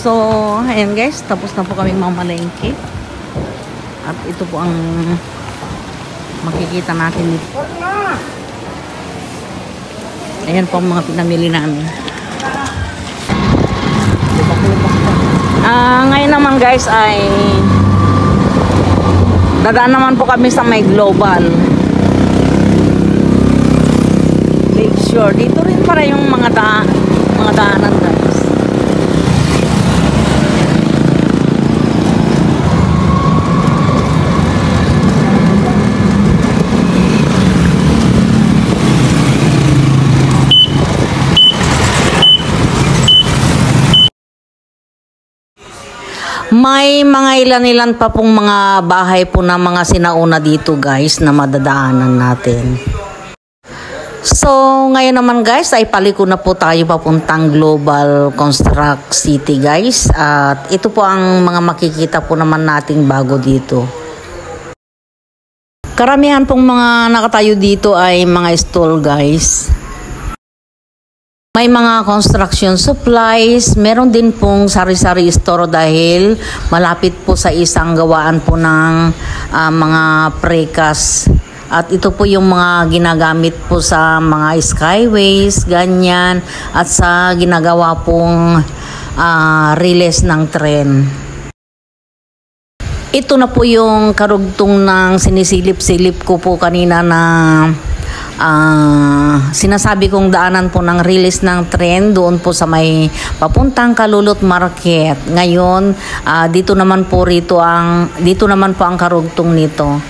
So, ayan guys, tapos na po kaming mamalengke. At ito po ang makikita natin dito. Ayan po ang mga pinamili namin. Ngayon naman guys ay dadaan naman po kami sa may Global Lakeshore. Dito rin para yung mga daanan guys. May mga ilan-ilan pa pong mga bahay po na mga sinauna dito guys na madadaanan natin. So ngayon naman guys ay paliko na po tayo papuntang Global Construct City guys. At ito po ang mga makikita po naman nating bago dito. Karamihan pong mga nakatayo dito ay mga stall guys. May mga construction supplies, meron din pong sari-sari store dahil malapit po sa isang gawaan po ng mga precast. At ito po yung mga ginagamit po sa mga skyways, ganyan, at sa ginagawa pong relays ng tren. Ito na po yung karugtong ng sinisilip-silip ko po kanina na sinasabi kong daanan po ng release ng tren doon po sa may papuntang Kalulot Market. Ngayon, dito naman po ang karugtong nito.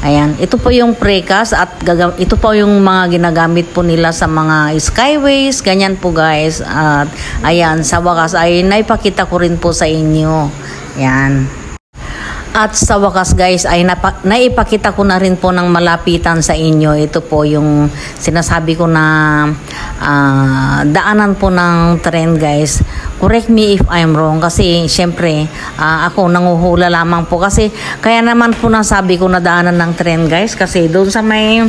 Ayan, ito po yung precast at ito po yung mga ginagamit po nila sa mga skyways, ganyan po guys. At ayan, sa wakas ay naipakita ko rin po sa inyo. Ayan. At sa wakas guys ay naipakita ko na rin po ng malapitan sa inyo. Ito po yung sinasabi ko na daanan po ng tren guys. Correct me if I'm wrong kasi syempre ako nanguhula lamang po kasi kaya naman po nasabi ko na daanan ng tren guys kasi doon sa may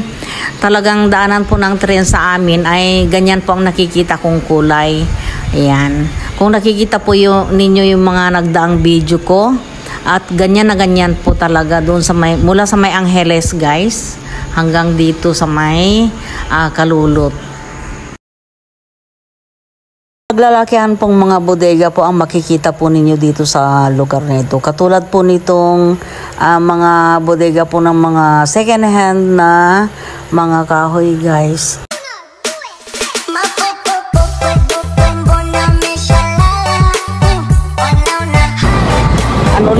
talagang daanan po ng tren sa amin ay ganyan po ang nakikita kong kulay. Ayan. Kung nakikita po ninyo yung mga nagdaang video ko, at ganyan na ganyan po talaga doon sa may, mula sa may Angeles guys hanggang dito sa may Kalulot. Paglalakihan pong mga bodega po ang makikita po ninyo dito sa lugar nito. Katulad po nitong mga bodega po ng mga second hand na mga kahoy guys.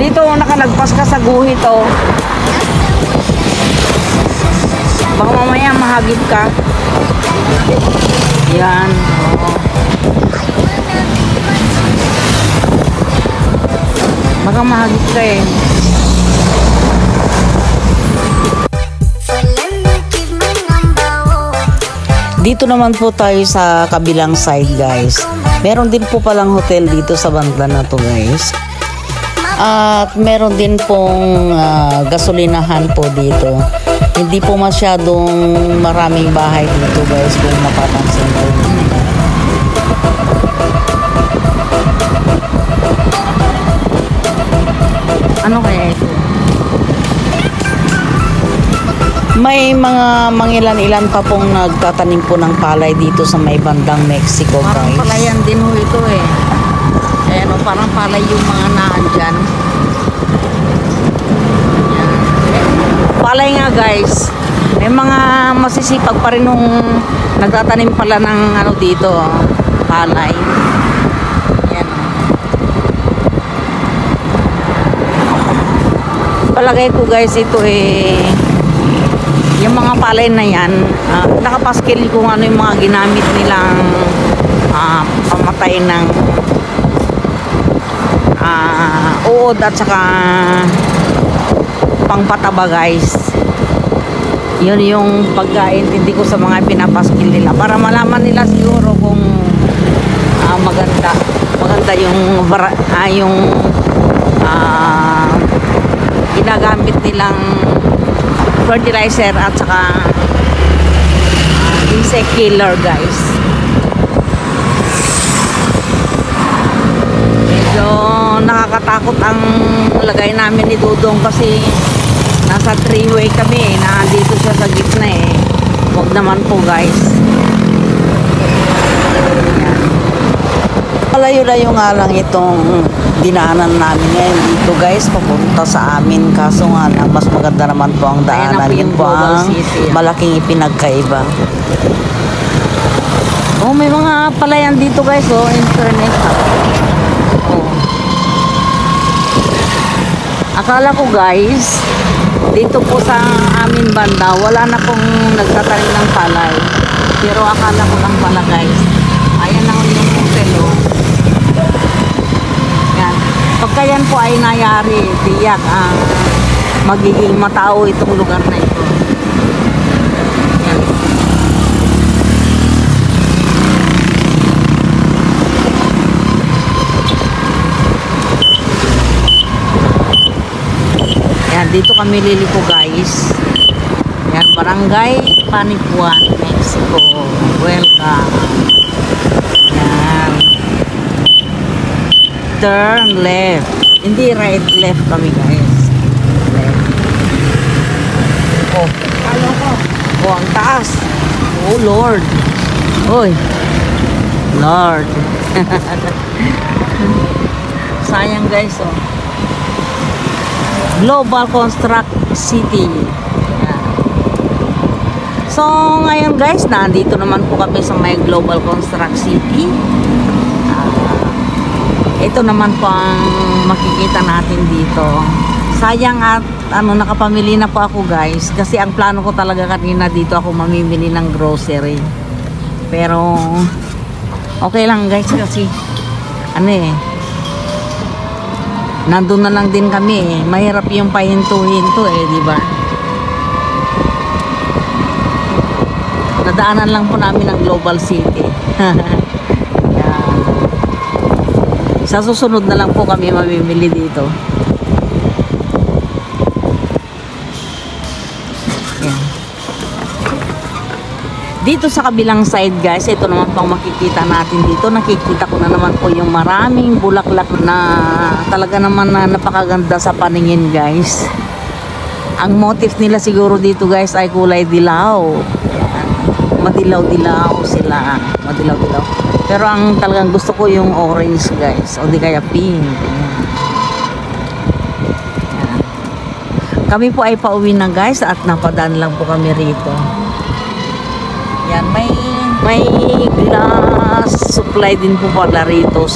Dito nakalagpas ka sa guhit oh. Baka mamaya mahagip ka. Yan oh. Baka mahagip ka eh. Dito naman po tayo sa kabilang side guys. Meron din po palang hotel dito sa banda na to guys. At meron din pong gasolinahan po dito. Hindi po masyadong maraming bahay dito guys kung mapapansin ko. Ano kaya ito? May mga mangilan-ilan pa pong nagtatanim po ng palay dito sa may bandang Mexico guys. Parang palayan din ho ito eh. Ayan o, parang palay yung mga naan dyan. Palay nga guys. May mga masisipag pa rin nung nagtatanim pala ng ano dito, palay. Ayan. Palagay ko guys, ito eh, yung mga palay na yan, nakapaskil kung ano yung mga ginamit nilang pamatay ng uod at saka pangpataba guys. Yun yung pagkaintindi ko sa mga pinapaskil nila para malaman nila siguro kung maganda yung ginagamit nilang fertilizer at saka insect killer guys. Medyo lagay namin ni Dudong kasi nasa 3-way kami eh. Nandito siya sa gitna eh. Huwag naman po guys. Malayo-layo nga lang itong dinaanan namin ngayon dito guys, papunta sa amin. Kaso nga lang, mas maganda naman po ang daanan. Yun po ang malaking ipinagkaiba. Oh, may mga palayan dito guys, oh, internet. Oh. Akala ko guys, dito po sa amin banda, wala na pong nagtatanim ng palay. Pero akala ko lang pala guys. Ayan lang yung hotel, oh. Yan. Pagka yan po ay nangyari, tiyak magiging matao itong lugar na ito. Yan. Yan, dito kami liliko guys. Yan, Barangay Panipuan, Mexico. Welcome. Yan. Turn left. Hindi right, left kami guys. Left. Oh, ano ko? Oh, ang taas. Oh, Lord. Oy. Lord. Sayang guys, oh. Global Construct City. Yan. So, ngayon guys, nandito naman po kami sa may Global Construct City. Ito naman po ang makikita natin dito. Sayang at nakapamili na po ako guys. Kasi ang plano ko talaga kanina dito ako mamimili ng grocery. Pero, okay lang guys kasi, nandun na lang din kami eh. Mahirap yung pahinto-hinto eh, di ba? Nadaanan lang po namin ang Global City. Sa susunod na lang po kami mamimili dito. Yan. Dito sa kabilang side guys, ito naman pang makikita natin dito. Nakikita ko na naman po yung maraming bulaklak na talaga naman na napakaganda sa paningin guys. Ang motif nila siguro dito guys ay kulay dilaw. Madilaw-dilaw sila. Madilaw-dilaw. Pero ang talagang gusto ko yung orange guys. O di kaya pink. Yan. Kami po ay pauwi na guys at napadaan lang po kami rito. Yan, may glass supply din po pala rito.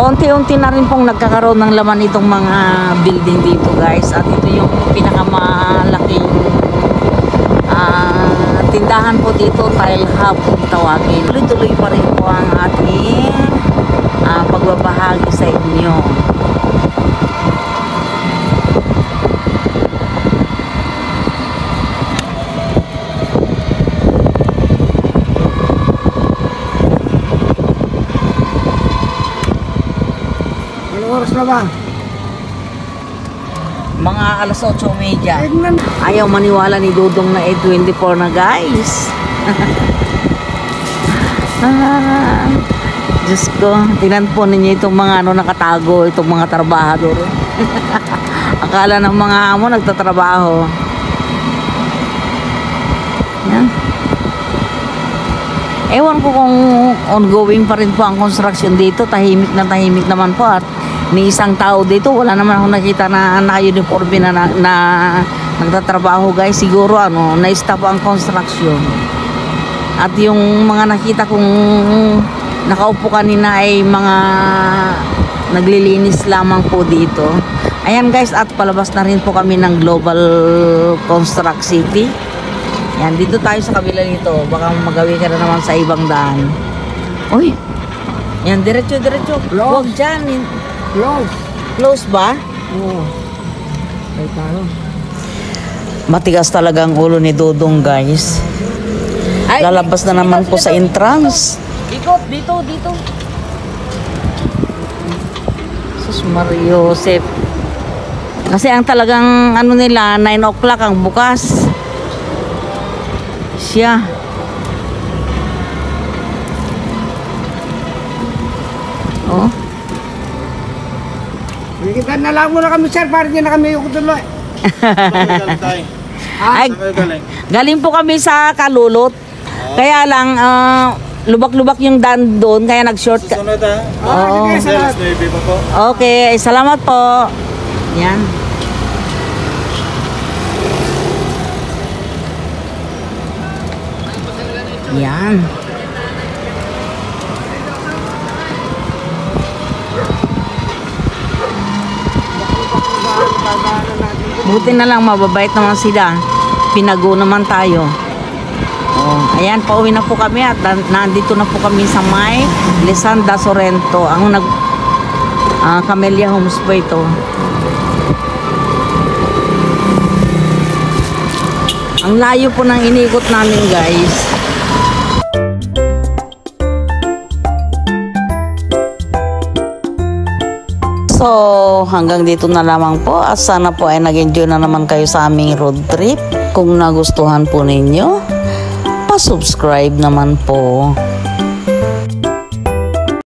Unti-unti na rin pong nagkakaroon ng laman itong mga building dito guys. At ito yung pinakamalaking tindahan po dito, Tile Hub kung tawagin. Tuloy-tuloy pa rin po ang ating pagbabahagi sa inyo. Anong oras na ba? Mga alas 8:30. Ayaw maniwala ni Dudong na 8:24 na guys. Diyos ko, tingnan po ninyo itong mga nakatago, itong mga trabahador. Akala ng mga amo nagtatrabaho. Yan. Ewan ko kung ongoing pa rin po ang construction dito. Tahimik na tahimik naman po at ni isang tao dito, wala naman ako nakita na naka-uniforme na nagtatrabaho guys. Siguro na-stop ang construction. At yung mga nakita kong nakaupo kanina ay mga naglilinis lamang po dito. Ayan guys, at palabas na rin po kami ng Global Construct City. Yan, dito tayo sa kabila nito. Baka magawi ka na naman sa ibang daan. Uy! Yan, diretso. Huwag dyan. Close. Close ba? Oo. Ay tayo. Matigas talaga ang ulo ni Dudong guys. Ay, lalabas na naman po sa entrance. Ikot, dito. Sus Mario Joseph. Kasi ang talagang nila 9 o'clock ang bukas. Siya. Oh. Hanggang na lang muna kami, sir, para hindi na kami yung tuloy. Ay, galing po kami sa Kalulot. Kaya lang, lubak-lubak yung daan doon, kaya nag-short. Susunod Oo. sige, salamat. Okay, salamat po. Yan. Yan. Buti na lang mababait naman sila. Pinago naman tayo. Oh, ayan, pauwi na po kami at nandito na po kami sa may Lisanda Sorrento. Ang Camellia Homes po ito. Ang layo po ng inikot namin, guys. So, hanggang dito na lamang po. At sana po ay nag-enjoy na naman kayo sa aming road trip. Kung nagustuhan po ninyo, pa-subscribe naman po.